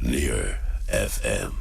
Near FM.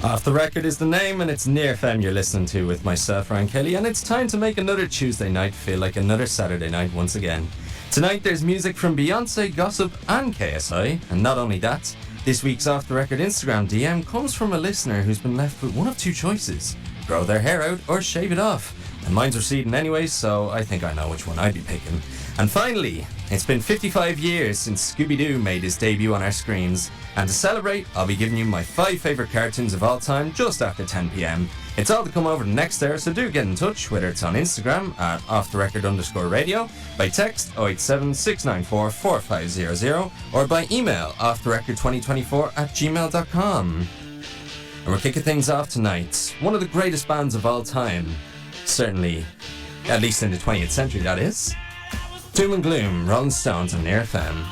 Off the Record is the name, and it's Near FM you're listening to with myself, Ryan Kelly, and it's time to make another Tuesday night feel like another Saturday night once again. Tonight there's music from Beyonce, Gossip and KSI, and not only that, this week's Off the Record Instagram DM comes from a listener who's been left with one of two choices: grow their hair out or shave it off. And mine's receding anyway, so I think I know which one I'd be picking. And finally, it's been 55 years since Scooby-Doo made his debut on our screens, and to celebrate, I'll be giving you my 5 favourite cartoons of all time just after 10pm. It's all to come over the next hour, so do get in touch, whether it's on Instagram at offtherecord_radio, by text 087 694 4500, or by email offtherecord2024@gmail.com. And we're kicking things off tonight. One of the greatest bands of all time. Certainly, at least in the 20th century, that is. Doom and Gloom, Rolling Stones on Near FM.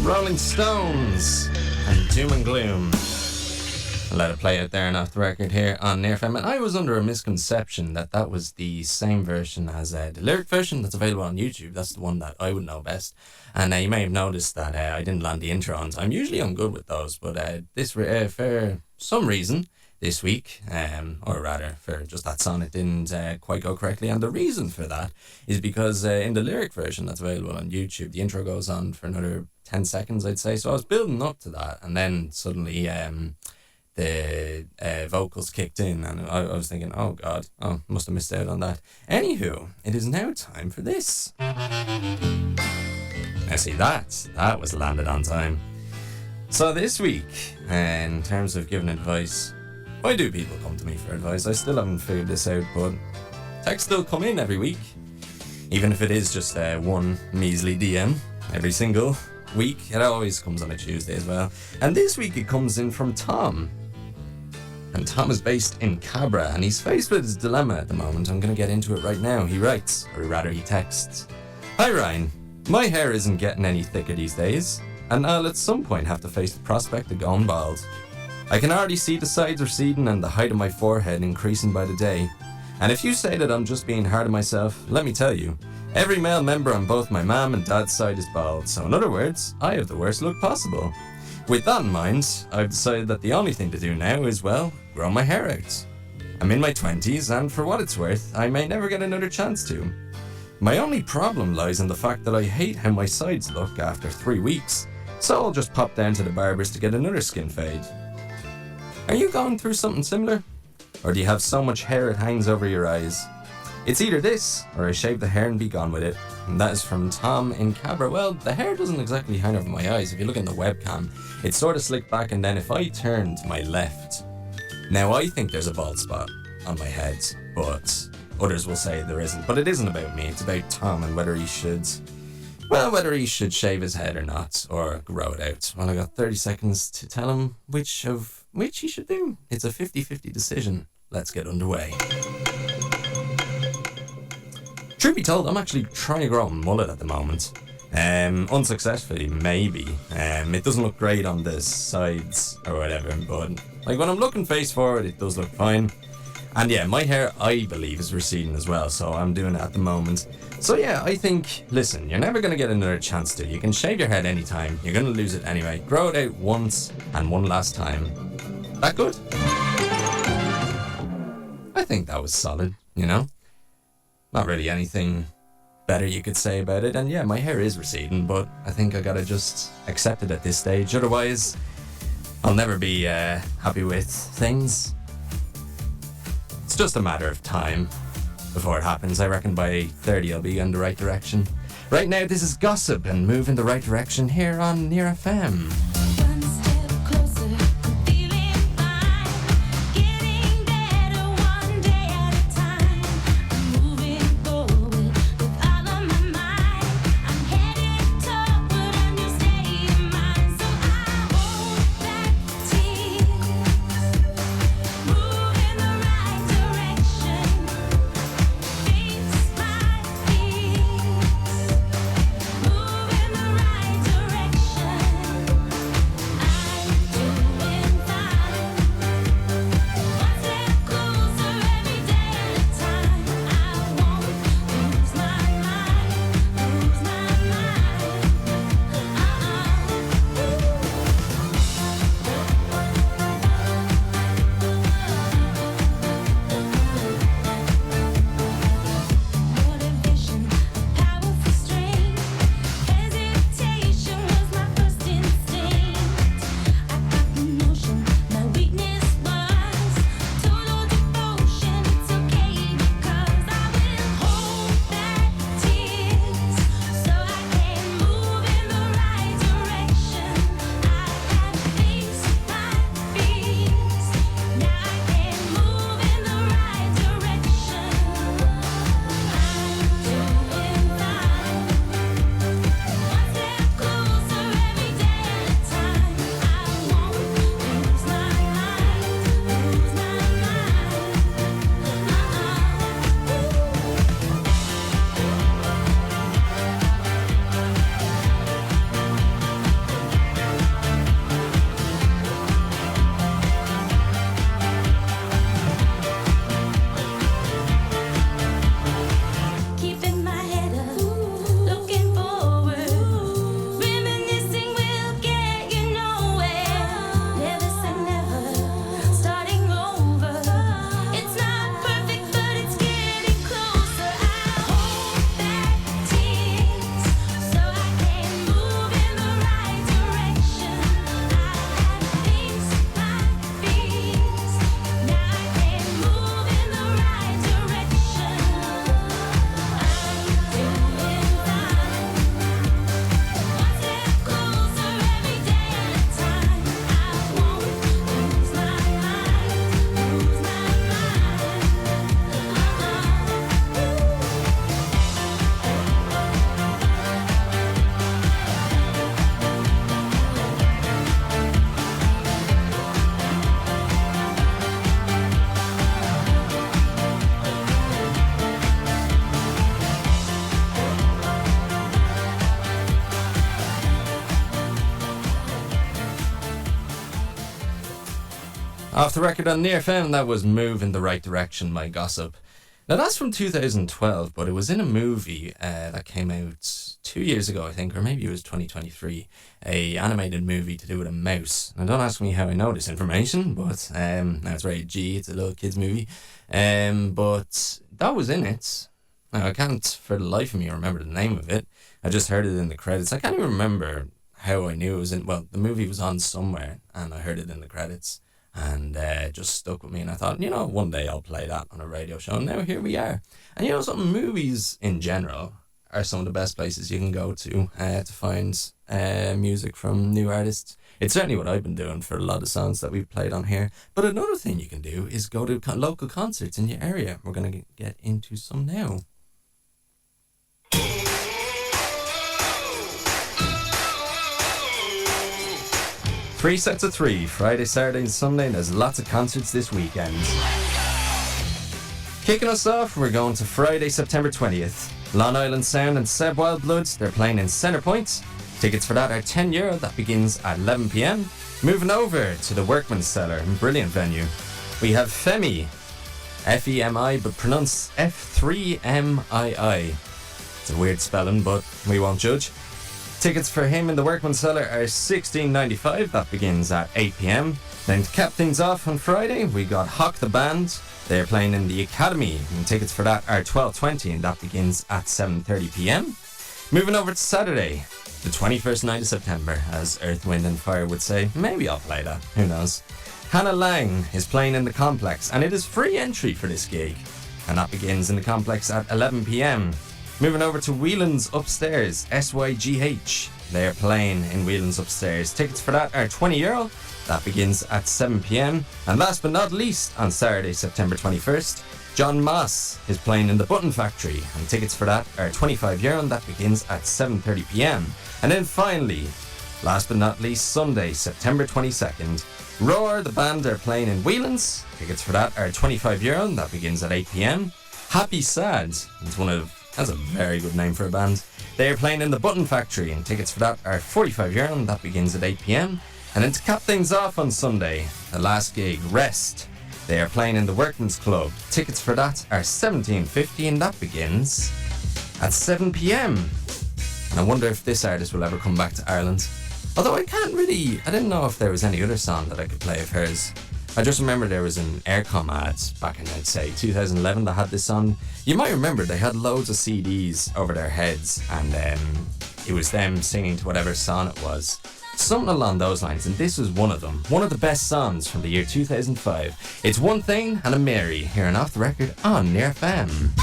Rolling Stones and Doom and Gloom. I'll let it play out there and off the record here on Near FM. And I was under a misconception that was the same version as the lyric version that's available on YouTube. That's the one that I would know best. And you may have noticed that I didn't land the intro on time. Usually I'm good with those, but for some reason this week, or rather for just that song, it didn't quite go correctly. And the reason for that is because in the lyric version that's available on YouTube, the intro goes on for another 10 seconds, I'd say. So I was building up to that, and then suddenly the vocals kicked in, and I was thinking, oh God, must have missed out on that. Anywho, it is now time for this. Now see, that was landed on time. So this week, in terms of giving advice, why do people come to me for advice? I still haven't figured this out, but texts still come in every week. Even if it is just one measly DM every single week. It always comes on a Tuesday as well. And this week it comes in from Tom. And Tom is based in Cabra, and he's faced with his dilemma at the moment. I'm going to get into it right now. He writes, or rather he texts, "Hi Ryan, my hair isn't getting any thicker these days, and I'll at some point have to face the prospect of going bald. I can already see the sides receding and the height of my forehead increasing by the day. And if you say that I'm just being hard on myself, let me tell you, every male member on both my mum and dad's side is bald, so in other words, I have the worst look possible. With that in mind, I've decided that the only thing to do now is, well, grow my hair out. I'm in my 20s, and for what it's worth, I may never get another chance to. My only problem lies in the fact that I hate how my sides look after 3 weeks, so I'll just pop down to the barber's to get another skin fade. Are you going through something similar? Or do you have so much hair it hangs over your eyes? It's either this, or I shave the hair and be gone with it." And that is from Tom in Cabra. Well, the hair doesn't exactly hang over my eyes. If you look in the webcam, it's sort of slicked back, and then if I turn to my left, now I think there's a bald spot on my head, but others will say there isn't. But it isn't about me, it's about Tom and whether he should shave his head or not, or grow it out. Well, I got 30 seconds to tell him which he should do. It's a 50-50 decision. Let's get underway. Truth be told, I'm actually trying to grow a mullet at the moment. Unsuccessfully, maybe. It doesn't look great on the sides or whatever, but like when I'm looking face forward, it does look fine. And yeah, my hair, I believe, is receding as well, so I'm doing it at the moment. So yeah, I think, listen, you're never going to get another chance to. You can shave your head anytime. You're going to lose it anyway. Grow it out once and one last time. That good? I think that was solid, you know? Not really anything better you could say about it. And yeah, my hair is receding, but I think I gotta just accept it at this stage. Otherwise, I'll never be happy with things. It's just a matter of time before it happens. I reckon by 30 I'll be in the right direction. Right now, this is Gossip and Move in the Right Direction here on Near FM. Off the record on Near FM, that was Move in the Right Direction, My Gossip. Now that's from 2012, but it was in a movie that came out 2 years ago, I think, or maybe it was 2023, a animated movie to do with a mouse. Now don't ask me how I know this information, but now it's rated G, it's a little kids movie, but that was in it. Now I can't for the life of me remember the name of it. I just heard it in the credits. I can't even remember how I knew it was in, well, the movie was on somewhere and I heard it in the credits. And just stuck with me, and I thought, you know, one day I'll play that on a radio show. And now here we are. And you know something, movies in general are some of the best places you can go to find music from new artists. It's certainly what I've been doing for a lot of songs that we've played on here. But another thing you can do is go to local concerts in your area. We're going to get into some now. 3 sets of 3, Friday, Saturday and Sunday, and there's lots of concerts this weekend. Kicking us off, we're going to Friday, September 20th. Long Island Sound and Seb Wildblood, they're playing in Centrepoint. Tickets for that are €10, that begins at 11pm. Moving over to the Workman's Cellar, brilliant venue. We have Femi, F-E-M-I, but pronounced F3-M-I-I. It's a weird spelling, but we won't judge. Tickets for him in the Workman's Cellar are $16.95. That begins at 8pm. Then to cap things off on Friday, we got Hawk the Band. They're playing in the Academy, and tickets for that are $12.20, and that begins at 7:30pm. Moving over to Saturday, the 21st night of September, as Earth, Wind and Fire would say. Maybe I'll play that, who knows. Hannah Lang is playing in the Complex, and it is free entry for this gig, and that begins in the Complex at 11pm. Moving over to Whelan's Upstairs, SYGH. They're playing in Whelan's Upstairs. Tickets for that are €20. That begins at 7pm. And last but not least, on Saturday, September 21st, John Moss is playing in the Button Factory. And tickets for that are €25, and that begins at 7:30pm. And then finally, last but not least, Sunday, September 22nd, Roar, the band, are playing in Whelan's. Tickets for that are €25, and that begins at 8pm. Happy Sad, that's a very good name for a band. They are playing in the Button Factory, and tickets for that are €45, and that begins at 8pm. And then to cap things off on Sunday, the last gig, Rest. They are playing in the Workman's Club. Tickets for that are $17.50, and that begins at 7pm. And I wonder if this artist will ever come back to Ireland. Although I didn't know if there was any other song that I could play of hers. I just remember there was an Aircom ad back in, I'd say, 2011 that had this song. You might remember they had loads of CDs over their heads, and it was them singing to whatever song it was. Something along those lines, and this was one of them. One of the best songs from the year 2005. It's One Thing and a Mary, here and Off the Record on Near FM.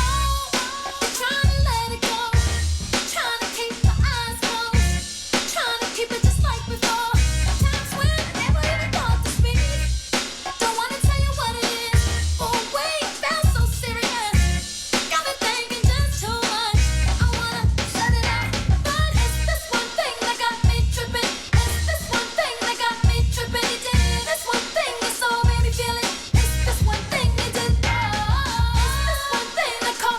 Call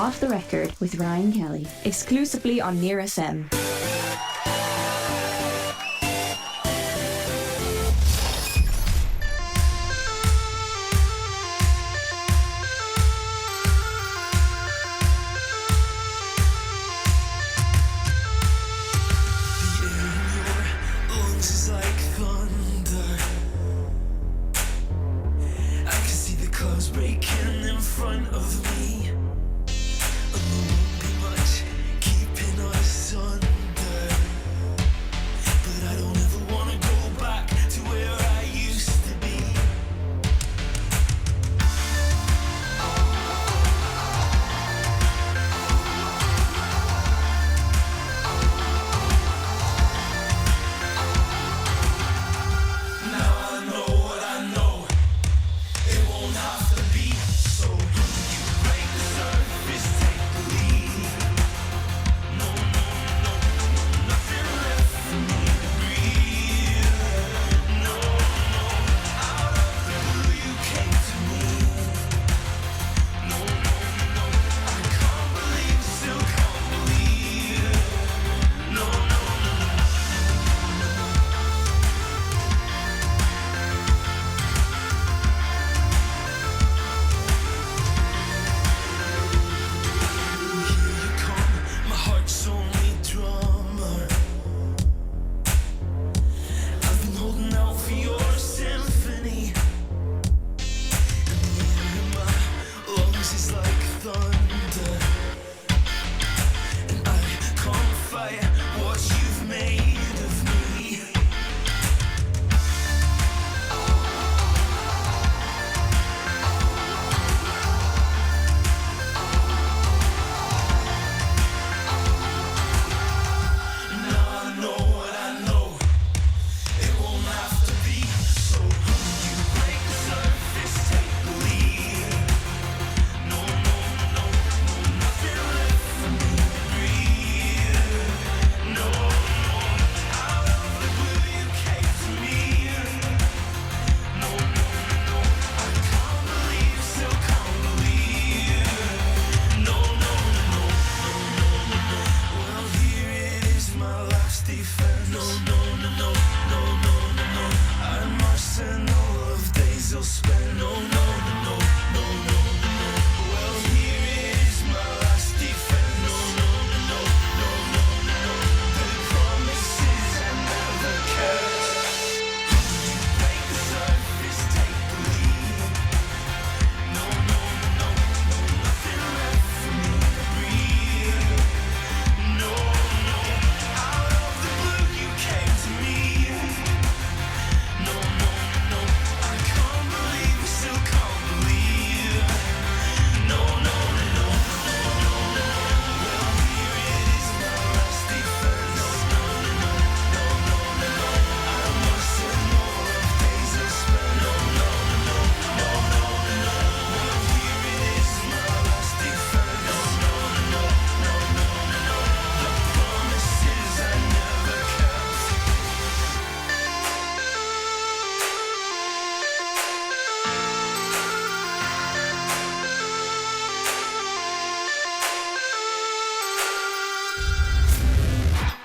Off the Record with Ryan Kelly, exclusively on Near FM.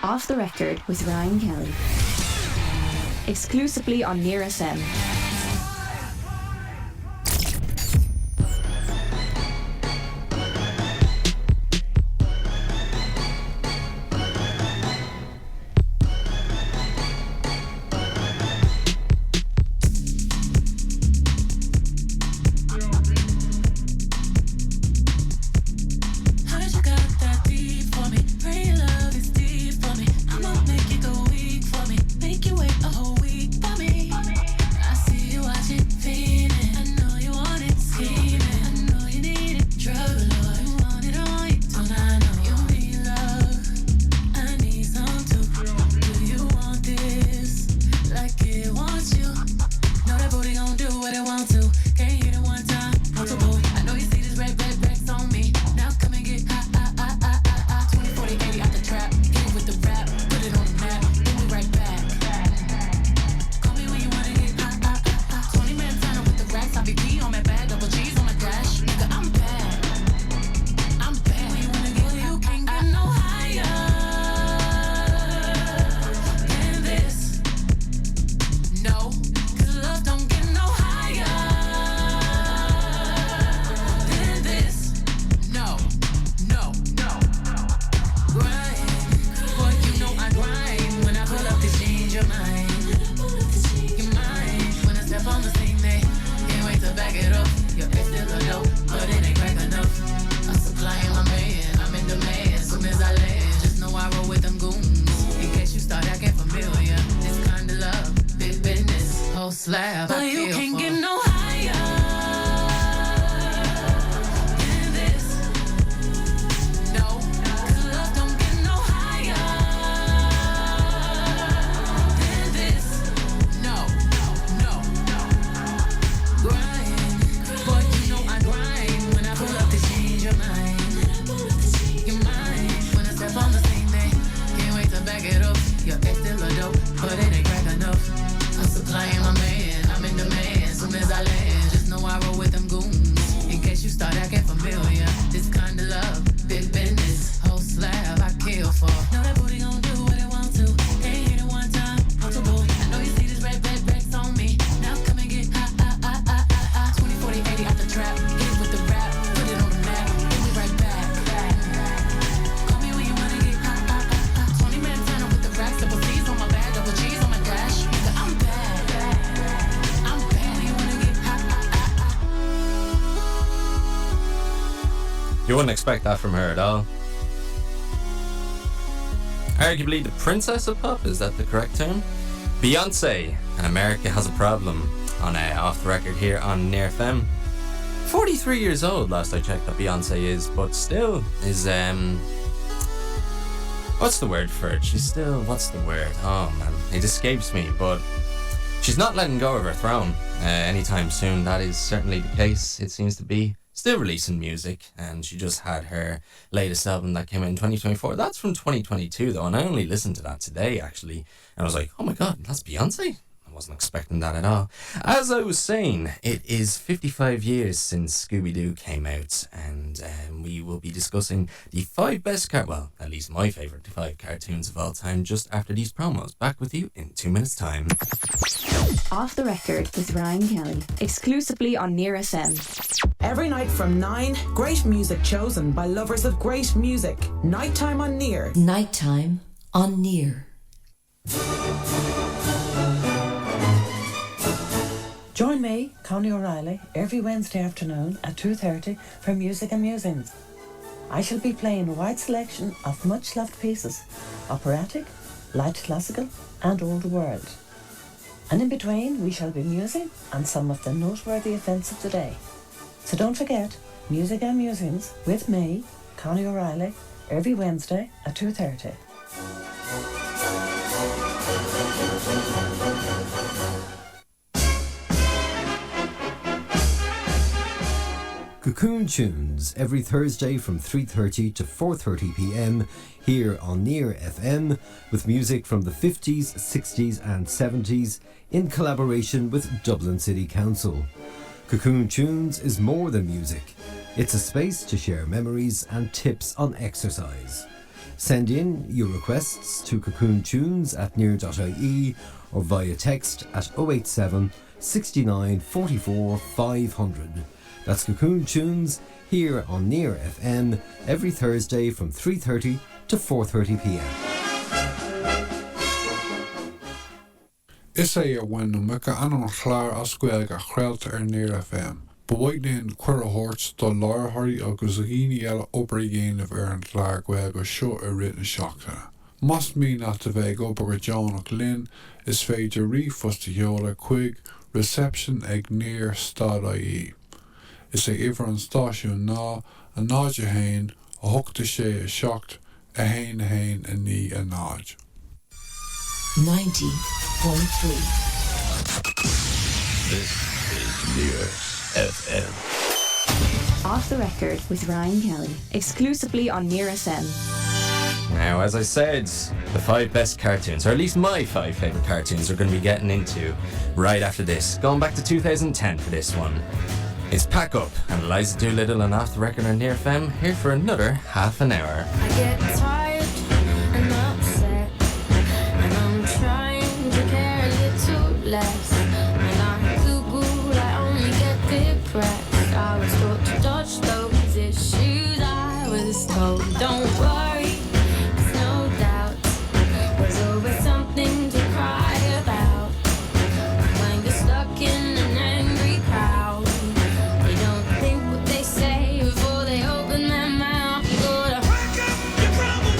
Off the Record with Ryan Kelly, exclusively on Near FM. Make you wait a whole week for me. I see slab. But I you kill can't for. get no higher than this. No, 'Cause love don't get no higher than this. no, no, no. Grind, boy, you know I grind when I pull up to change your mind. Your mind. When I step on the scene, they can't wait to back it up. Your ex still a dope, but it ain't crack enough. I'm supplying my man, I'm in demand. Soon as I land, just know I roll with them goons. In case you start acting familiar, this kind of love, big business, whole slab I kill for. Know that booty gon' do what it want to. Ain't hit it one time, comfortable. I know you see this red racks on me. Now come and get 20, 40, 80 out the trap. Hit it with the rap, put it on the map. Then we right back. Call me when you wanna get 20 minutes down with the racks, double C's on my bag, double G's on my dash. Nigga, I'm bad. I'm bad. you wanna get You wouldn't expect that from her at all. Arguably the princess of pop, is that the correct term? Beyonce, and America Has a Problem, on Off the Record here on Near FM. 43 years old last I checked that Beyonce is, but still is, what's the word for it? She's still, what's the word? Oh man, it escapes me, but she's not letting go of her throne anytime soon. That is certainly the case, it seems to be. Still releasing music, and she just had her latest album that came out in 2024. That's from 2022 though, and I only listened to that today actually, and I was like, oh my god, that's Beyonce? I wasn't expecting that at all. As I was saying, it is 55 years since Scooby-Doo came out, and we will be discussing the 5 best well, at least my favourite 5 cartoons of all time just after these promos. Back with you in 2 minutes' time. Off the Record with Ryan Kelly, exclusively on Near FM. Every night from 9, great music chosen by lovers of great music. Nighttime on Near. Nighttime on Near. Join me, Connie O'Reilly, every Wednesday afternoon at 2:30 for Music and Musings. I shall be playing a wide selection of much-loved pieces, operatic, light classical and old world. And in between, we shall be musing on some of the noteworthy events of the day. So don't forget, Music and Musings with me, Connie O'Reilly, every Wednesday at 2:30. Cocoon Tunes every Thursday from 3:30 to 4:30 p.m. here on Near FM with music from the 50s, 60s and 70s in collaboration with Dublin City Council. Cocoon Tunes is more than music. It's a space to share memories and tips on exercise. Send in your requests to cocoontunes@near.ie or via text at 087 69 44 500. That's Cocoon Tunes here on Near FM every Thursday from 3:30 to 4:30 p.m. Is é bhain nó mecha an chláir ascuilga chreilta Near FM. Bhaidíonn cuir a hort do láirthirí agus a ghoine eile obair dhéanamh an chláir gailga seo a rithna seachtaine. Mas mí nach a bheith obair Johnach Lynn is féidir riomhfosta heola chuig reception ag near.ie. Is é ihar an stáisiún ná a náid a hain a thugta sé a seacht a hain a ní a náid. 90.3. This is Near FM. Off the Record with Ryan Kelly, exclusively on Near FM. Now, as I said, the 5 best cartoons, or at least my 5 favourite cartoons, are going to be getting into right after this. Going back to 2010 for this one. It's Pack Up and Eliza Doolittle and Off the Record on Near FM, here for another half an hour. I get tired and upset, and I'm trying to care a little less. When I Google, I only get depressed. I was taught to dodge those issues. I was told, don't worry, there's no doubt. There's always something to cry about. When you're stuck in an angry crowd, they don't think what they say before they open their mouth. You gotta wake up your problem.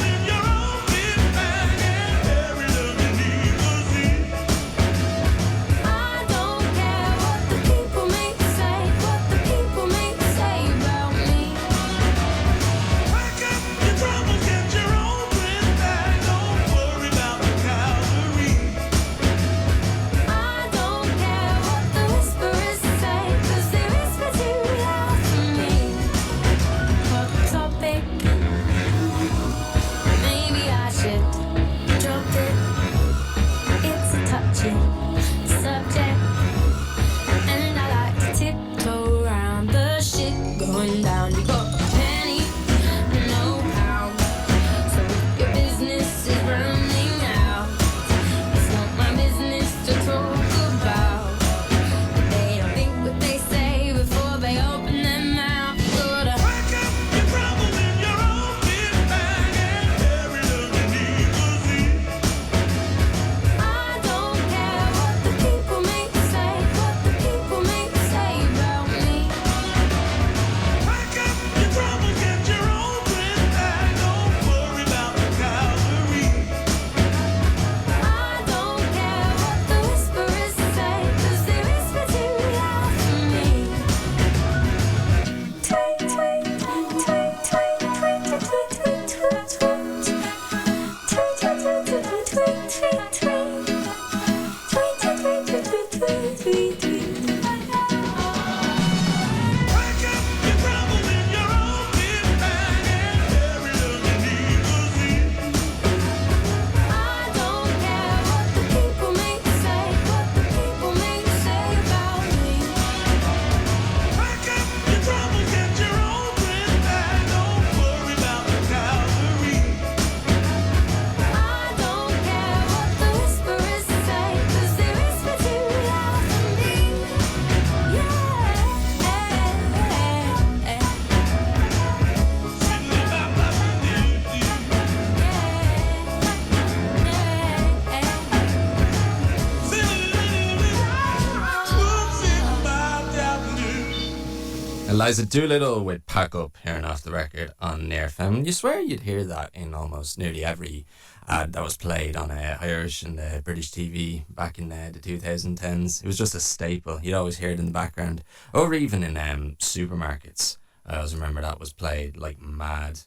Eliza Doolittle with Pack Up, hearing off the record on Near FM. You swear you'd hear that in almost nearly every ad that was played on Irish and British TV back in the 2010s. It was just a staple. You'd always hear it in the background, or even in supermarkets. I always remember that was played like mad.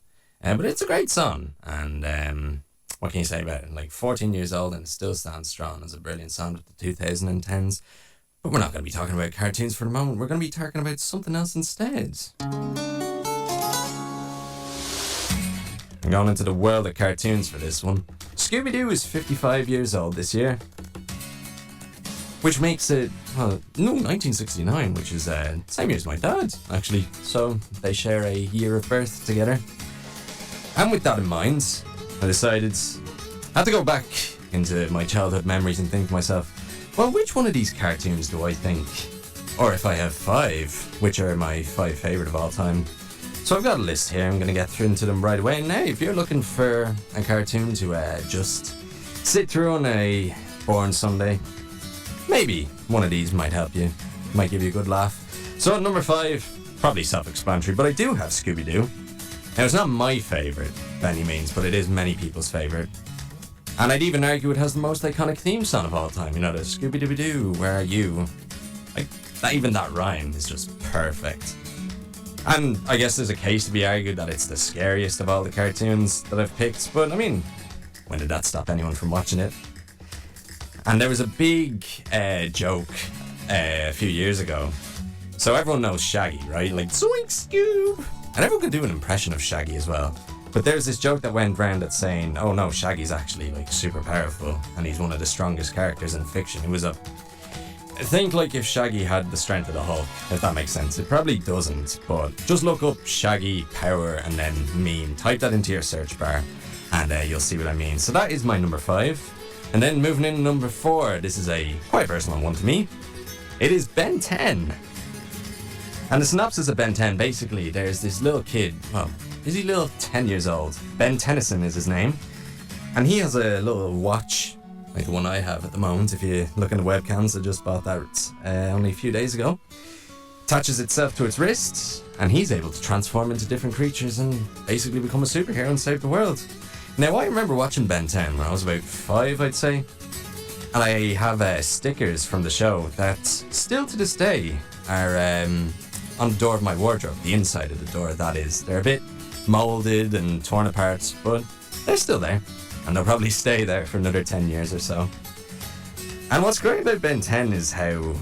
But it's a great song, and what can you say about it? Like 14 years old and it still stands strong as a brilliant song of the 2010s. But we're not going to be talking about cartoons for the moment. We're going to be talking about something else instead. I'm going into the world of cartoons for this one. Scooby-Doo is 55 years old this year. Which makes it, 1969, which is same year as my dad, actually. So they share a year of birth together. And with that in mind, I decided I had to go back into my childhood memories and think to myself, well, which one of these cartoons do I think? Or if I have 5, which are my 5 favourite of all time? So I've got a list here, I'm going to get through into them right away. Now, if you're looking for a cartoon to just sit through on a boring Sunday, maybe one of these might help you, might give you a good laugh. So at number 5, probably self-explanatory, but I do have Scooby-Doo. Now, it's not my favourite by any means, but it is many people's favourite. And I'd even argue it has the most iconic theme song of all time. You know, the Scooby-Doo, where are you? Like, even that rhyme is just perfect. And I guess there's a case to be argued that it's the scariest of all the cartoons that I've picked. But, I mean, when did that stop anyone from watching it? And there was a big joke a few years ago. So everyone knows Shaggy, right? Like, Zoink Scoob! And everyone can do an impression of Shaggy as well. But there's this joke that went round that's saying, oh no, Shaggy's actually like super powerful and he's one of the strongest characters in fiction. It was a... Think like if Shaggy had the strength of the Hulk, if that makes sense. It probably doesn't, but just look up Shaggy power and then meme. Type that into your search bar and you'll see what I mean. So that is my number 5. And then moving in number 4, this is a quite personal one to me. It is Ben 10. And the synopsis of Ben 10, basically, there's this little kid, well, is he little? 10 years old. Ben Tennyson is his name. And he has a little watch, like the one I have at the moment. If you look in the webcams, I just bought that only a few days ago. Attaches itself to its wrist, and he's able to transform into different creatures and basically become a superhero and save the world. Now, I remember watching Ben 10 when I was about 5, I'd say. And I have stickers from the show that still to this day are on the door of my wardrobe, the inside of the door, that is. They're a bit moulded and torn apart, but they're still there, and they'll probably stay there for another 10 years or so. And what's great about Ben 10 is how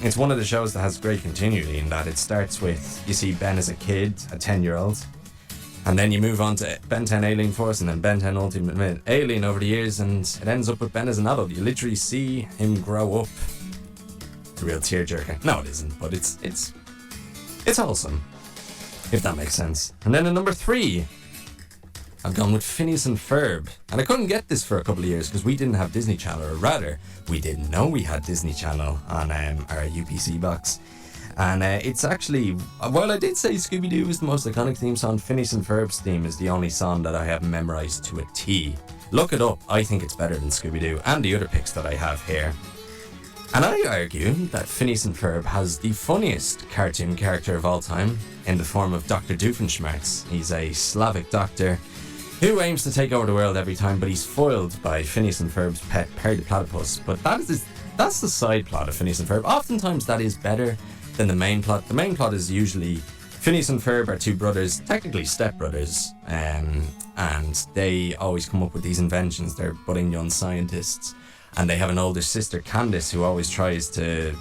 it's one of the shows that has great continuity in that it starts with, you see Ben as a kid, a 10-year-old, and then you move on to Ben 10 Alien Force and then Ben 10 Ultimate Alien over the years, and it ends up with Ben as an adult. You literally see him grow up. It's a real tearjerker. No, it isn't, but it's wholesome, if that makes sense. And then at number 3, I've gone with Phineas and Ferb. And I couldn't get this for a couple of years because we didn't have Disney Channel, or rather, we didn't know we had Disney Channel on our UPC box. And it's actually, while I did say Scooby-Doo is the most iconic theme song, Phineas and Ferb's theme is the only song that I have memorised to a T. Look it up, I think it's better than Scooby-Doo and the other picks that I have here. And I argue that Phineas and Ferb has the funniest cartoon character of all time in the form of Dr. Doofenshmirtz. He's a Slavic doctor who aims to take over the world every time, but he's foiled by Phineas and Ferb's pet, Perry the Platypus. But that's the side plot of Phineas and Ferb. Oftentimes that is better than the main plot. The main plot is usually Phineas and Ferb are two brothers, technically stepbrothers, and they always come up with these inventions. They're budding young scientists. And they have an older sister, Candace, who always tries to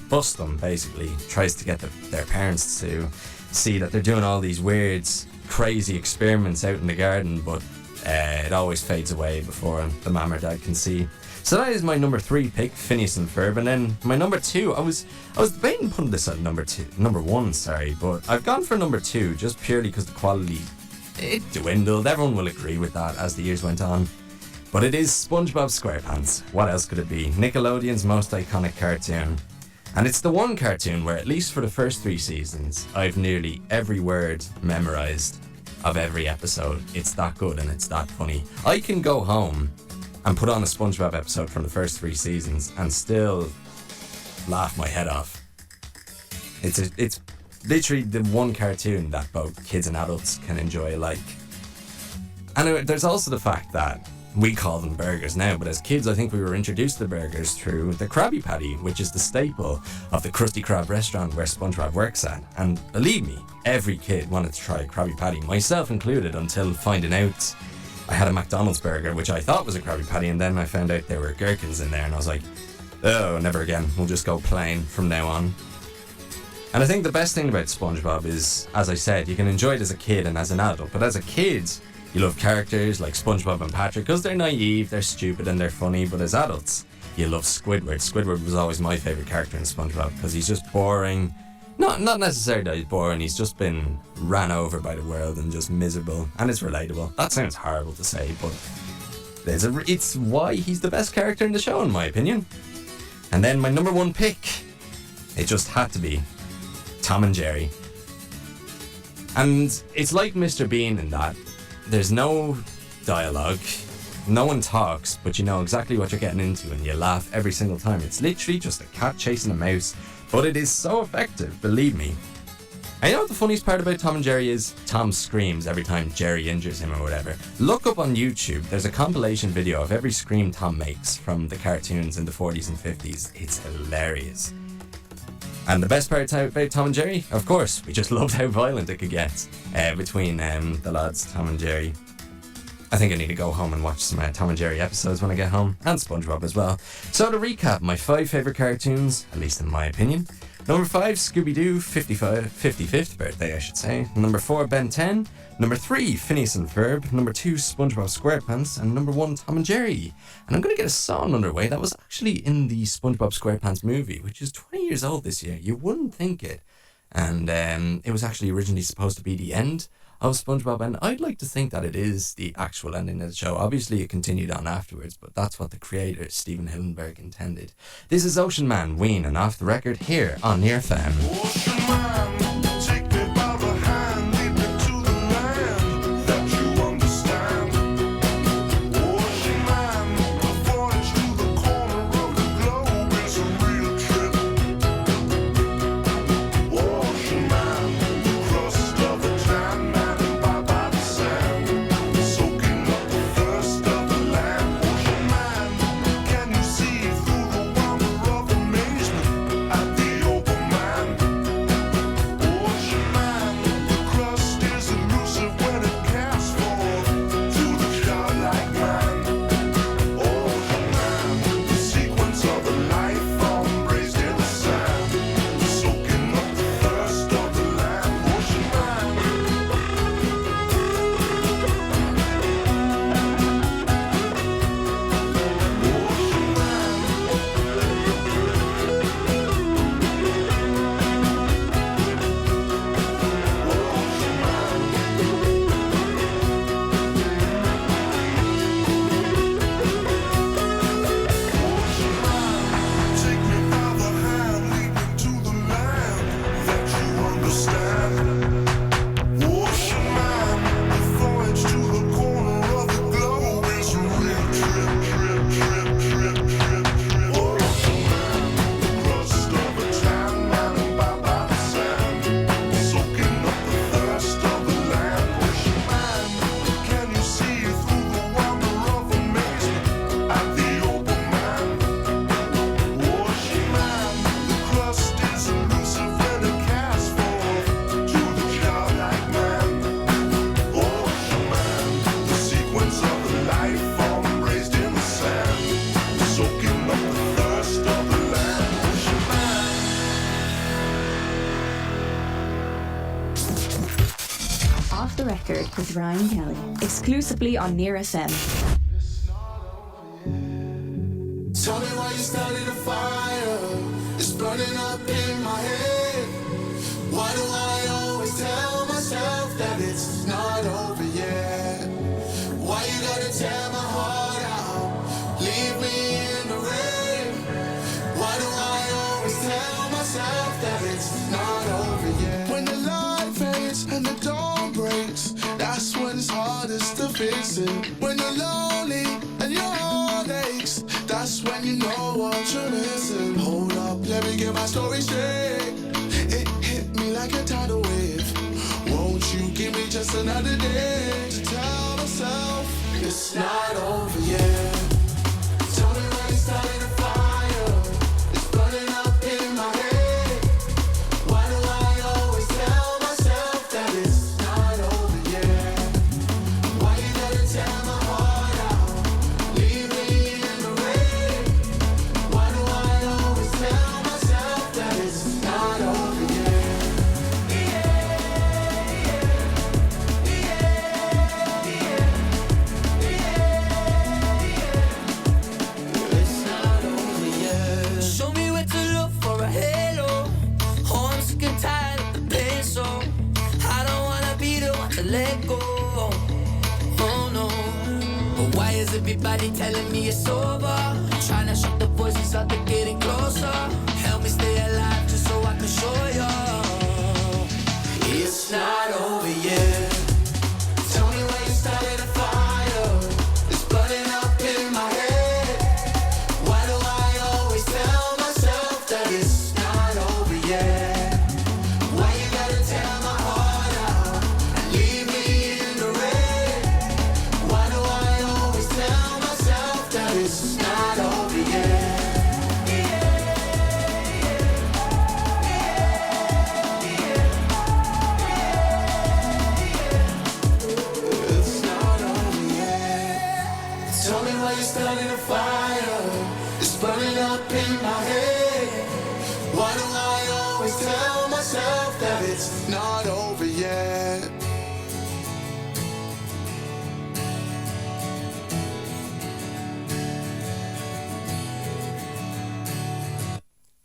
bust them, basically. Tries to get their parents to see that they're doing all these weird, crazy experiments out in the garden, but it always fades away before the mum or dad can see. So that is my number 3 pick, Phineas and Ferb. And then my number 2, I was debating putting this at number 1, but I've gone for number 2 just purely because the quality, it dwindled. Everyone will agree with that as the years went on. But it is SpongeBob SquarePants. What else could it be? Nickelodeon's most iconic cartoon. And it's the one cartoon where, at least for the first 3 seasons, I've nearly every word memorised of every episode. It's that good and it's that funny. I can go home and put on a SpongeBob episode from the first 3 seasons and still laugh my head off. It's literally the one cartoon that both kids and adults can enjoy alike. And there's also the fact that we call them burgers now, but as kids I think we were introduced to burgers through the Krabby Patty, which is the staple of the Krusty Krab restaurant where SpongeBob works at. And believe me, every kid wanted to try a Krabby Patty, myself included, until finding out I had a McDonald's burger which I thought was a Krabby Patty, and then I found out there were gherkins in there and I was like, oh, never again, we'll just go plain from now on. And I think the best thing about SpongeBob is, as I said, you can enjoy it as a kid and as an adult, but as a kid you love characters like SpongeBob and Patrick because they're naive, they're stupid and they're funny, but as adults you love Squidward. Squidward was always my favourite character in SpongeBob because he's just boring. Not necessarily that he's boring, he's just been ran over by the world and just miserable, and it's relatable. That sounds horrible to say, but it's why he's the best character in the show in my opinion. And then my number one pick, it just had to be Tom and Jerry. And it's like Mr. Bean in that there's no dialogue, no one talks, but you know exactly what you're getting into and you laugh every single time. It's literally just a cat chasing a mouse, but it is so effective, believe me. And you know what the funniest part about Tom and Jerry is? Tom screams every time Jerry injures him or whatever. Look up on YouTube, there's a compilation video of every scream Tom makes from the cartoons in the 40s and 50s. It's hilarious. And the best part about Tom and Jerry? Of course, we just loved how violent it could get between the lads, Tom and Jerry. I think I need to go home and watch some Tom and Jerry episodes when I get home, and SpongeBob as well. So to recap, my 5 favourite cartoons, at least in my opinion. Number 5, Scooby-Doo, 55th birthday I should say. Number 4, Ben 10. Number 3, Phineas and Ferb. Number 2, SpongeBob SquarePants. And number 1, Tom and Jerry. And I'm going to get a song underway that was actually in the SpongeBob SquarePants movie, which is 20 years old this year. You wouldn't think it. And it was actually originally supposed to be the end of SpongeBob, and I'd like to think that it is the actual ending of the show. Obviously it continued on afterwards, but that's what the creator Stephen Hillenburg intended. This is Ocean Man, Ween, and Off the Record here on Near FM. Ocean Man, take me by the hand, lead me to the land that you understand. Ocean Man, the voyage to the corner of the globe is a real trip. Ocean Man, the crust of the tan man. With Ryan Kelly, exclusively on Near FM. Tell me why you started a fire. It's burning up in my head. Why do I always tell myself that it's not over yet? Why you gotta tear my heart out, leave me in the rain? Why do I always tell myself that it's not over yet? When the light fades and the dawn breaks, that's when it's hardest to fix it. When you're lonely and your heart aches, that's when you know what you're missing. Hold up, let me get my story straight. It hit me like a time just another day to tell myself it's not over yet. Tell me why you started a fire. It's burning up in my head. Why do I always tell myself that it's not over yet? Why you gotta tear my heart out? Leave me in the rain. Why do I always tell myself that it's not over yet? It's not over yet. Show me where to look for a halo. Oh, I'm sick and tired of the pain, so I don't wanna be the one to let go. Oh no. But why is everybody telling me it's over? Trying to shut the voices out, they're getting closer. Help me stay alive just so I can show you It's not over yet. Tell me why you started a fire. It's burning up in my head. Why do I always tell myself that it's not over yet? Why you gotta tear my heart out and leave me in the red? Why do I always tell myself that it's not over yet? It's not over yet. Tell me why you started a fire. It's burning up in my head. Why do I always tell myself that it's not over yet?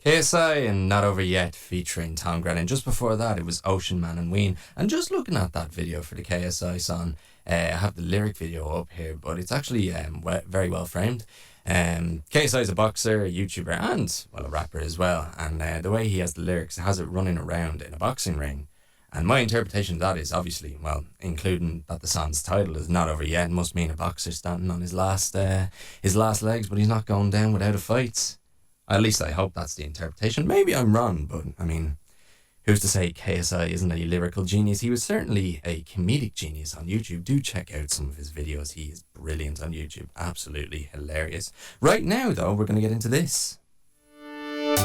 KSI and Not Over Yet featuring Tom Grennan. Just before that, it was Ocean Man and Ween. And just looking at that video for the KSI song, I have the lyric video up here, but it's actually very well framed. KSI is a boxer, a YouTuber, and, well, a rapper as well. And the way he has the lyrics, has it running around in a boxing ring. And my interpretation of that is obviously, well, including that the song's title is Not Over Yet, must mean a boxer standing on his last legs, but he's not going down without a fight. At least I hope that's the interpretation. Maybe I'm wrong, but I mean, who's to say KSI isn't a lyrical genius? He was certainly a comedic genius on YouTube. Do check out some of his videos. He is brilliant on YouTube. Absolutely hilarious. Right now, though, we're going to get into this. We've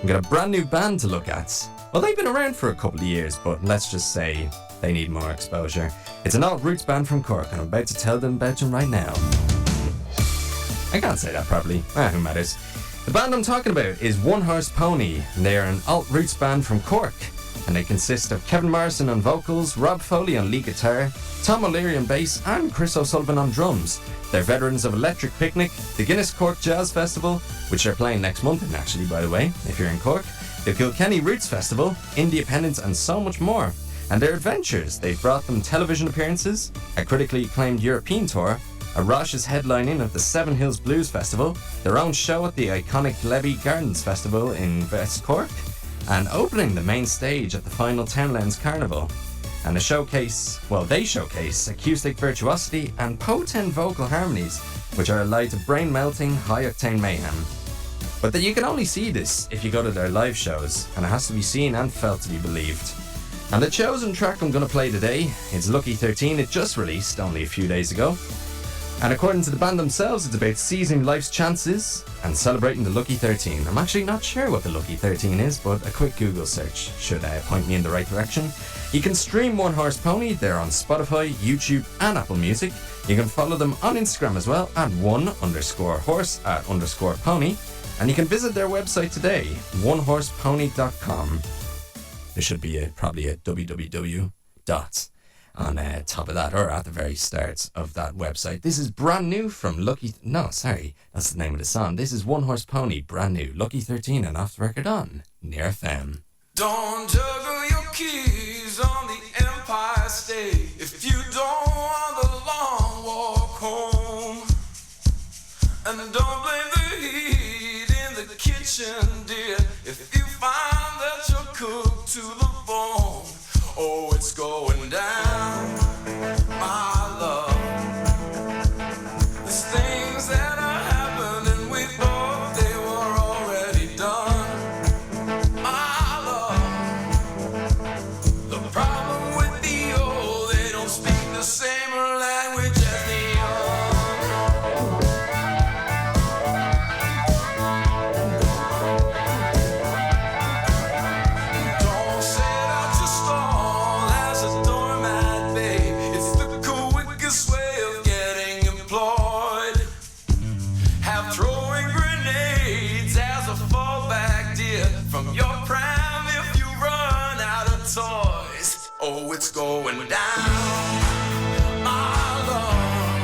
got a brand new band to look at. Well, they've been around for a couple of years, but let's just say they need more exposure. It's an alt roots band from Cork, and I'm about to tell them about them right now. I can't say that properly. Who matters? The band I'm talking about is One Horse Pony. They're an alt roots band from Cork, and they consist of Kevin Morrison on vocals, Rob Foley on lead guitar, Tom O'Leary on bass, and Chris O'Sullivan on drums. They're veterans of Electric Picnic, the Guinness Cork Jazz Festival, which they're playing next month, and actually, by the way, if you're in Cork, the Kilkenny Roots Festival, Independence, and so much more. And their adventures, they've brought them television appearances, a critically acclaimed European tour, a Rosh's headlining at the Seven Hills Blues Festival, their own show at the iconic Levy Gardens Festival in West Cork, and opening the main stage at the final Townlands Carnival. And they showcase acoustic virtuosity and potent vocal harmonies, which are allied to brain-melting, high-octane mayhem. But that you can only see this if you go to their live shows, and it has to be seen and felt to be believed. And the chosen track I'm going to play today is Lucky 13. It just released only a few days ago. And according to the band themselves, it's about seizing life's chances and celebrating the Lucky 13. I'm actually not sure what the Lucky 13 is, but a quick Google search should point me in the right direction. You can stream One Horse Pony. They're on Spotify, YouTube, and Apple Music. You can follow them on Instagram as well at one_horse_pony. And you can visit their website today, onehorsepony.com. There should be probably a www. On top of that, or at the very start of that website. This is brand new from that's the name of the song. This is One Horse Pony, brand new, Lucky 13, and off the record on Near FM. Don't juggle your keys on the Empire State if you don't want the long walk home. And don't blame the heat in the kitchen, dear, if you find that you're cooked to the bone. Oh, it's going down, my love. There's things that are happening, we thought they were already done, my love. The problem going down, my love.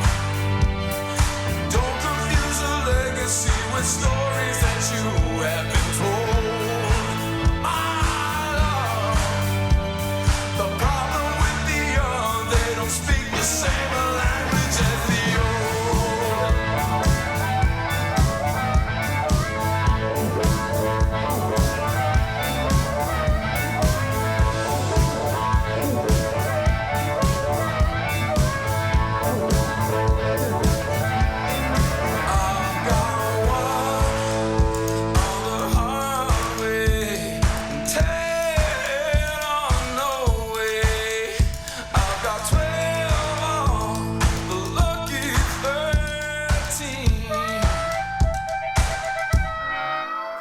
Don't confuse a legacy with stories that you have been told, my love. The problem with the young, they don't speak the same language as the old.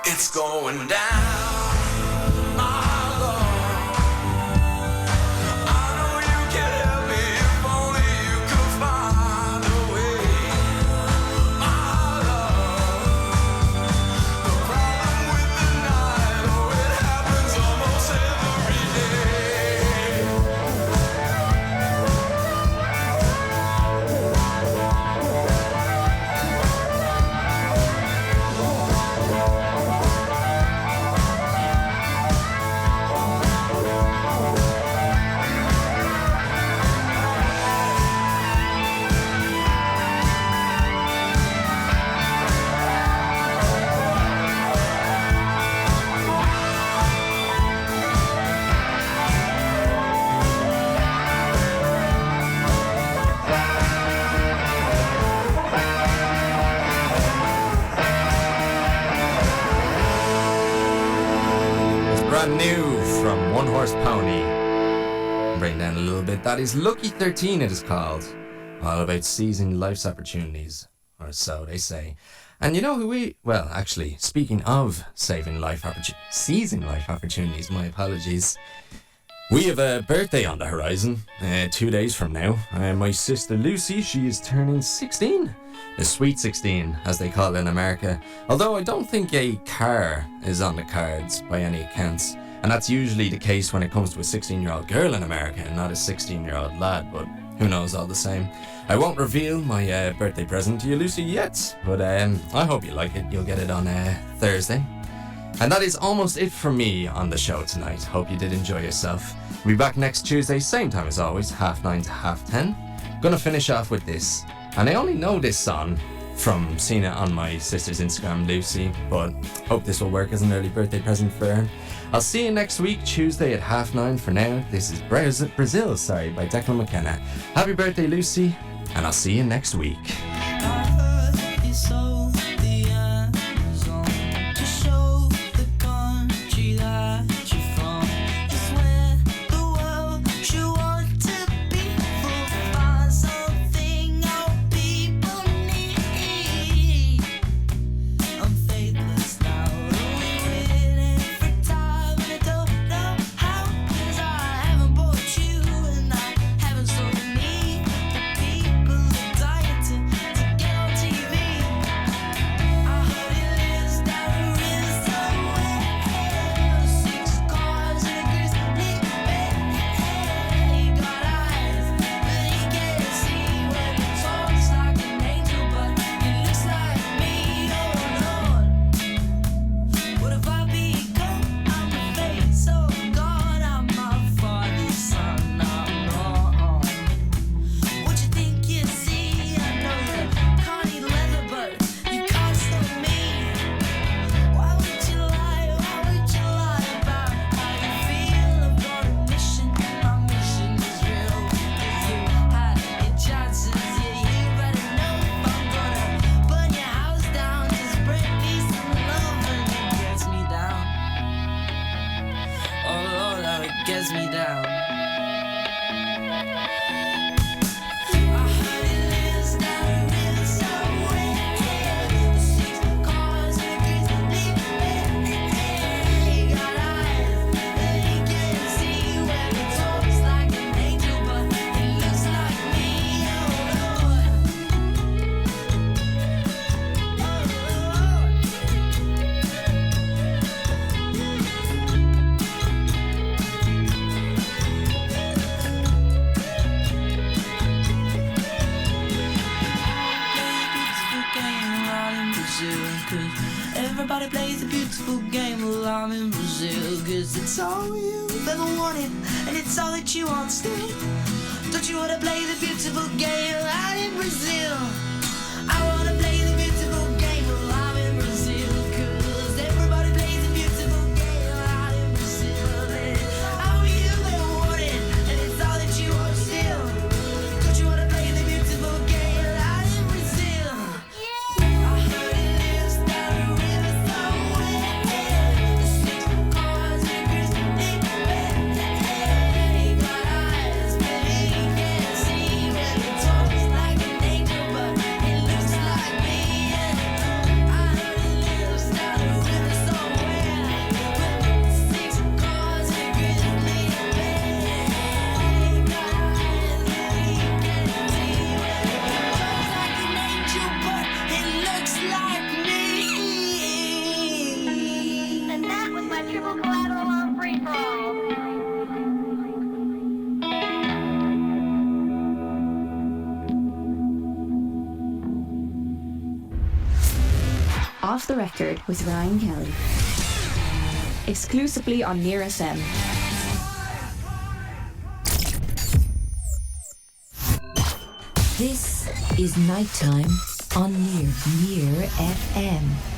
It's going down, my love. I know you can help me if only you could find a way, my love. The problem with the night, oh, it happens almost every day. Brand new from One Horse Pony. Bring down a little bit. That is Lucky 13, it is called. All about seizing life's opportunities, or so they say. And you know who well, actually, speaking of seizing life opportunities, my apologies. We have a birthday on the horizon, 2 days from now. My sister Lucy, she is turning 16. The sweet 16, as they call it in America. Although I don't think a car is on the cards by any accounts. And that's usually the case when it comes to a 16-year-old girl in America and not a 16-year-old lad, but who knows all the same. I won't reveal my birthday present to you, Lucy, yet, but I hope you like it. You'll get it on Thursday. And that is almost it from me on the show tonight. Hope you did enjoy yourself. We'll be back next Tuesday, same time as always, 9:30 to 10:30. Gonna finish off with this. And I only know this song from seeing it on my sister's Instagram, Lucy, but hope this will work as an early birthday present for her. I'll see you next week, Tuesday at 9:30 for now. This is Brazil, by Declan McKenna. Happy birthday, Lucy, and I'll see you next week. Gets me down. I'm in Brazil. Cause it's all you've ever wanted, and it's all that you want still. Don't you wanna play the beautiful game out in Brazil? I wanna play the beautiful game while I'm in Brazil. Cause everybody plays the beautiful game out in Brazil. And all you've ever wanted, and it's all that you want still. Don't you wanna play the beautiful game out in Brazil? I heard it lives down the river somewhere. The six chords and crystal ink bed. Got eyes, but he can't see. Well, he talks like an angel, but he looks like me. I heard it lives down the river somewhere. With six chords and crystal ink bed. Got eyes, but he can't see. Well, he talks like an angel, but he looks like me. And that was my triple collateral on free for all. Off the Record with Ryan Kelly. Exclusively on Near FM. This is Nighttime on Near FM.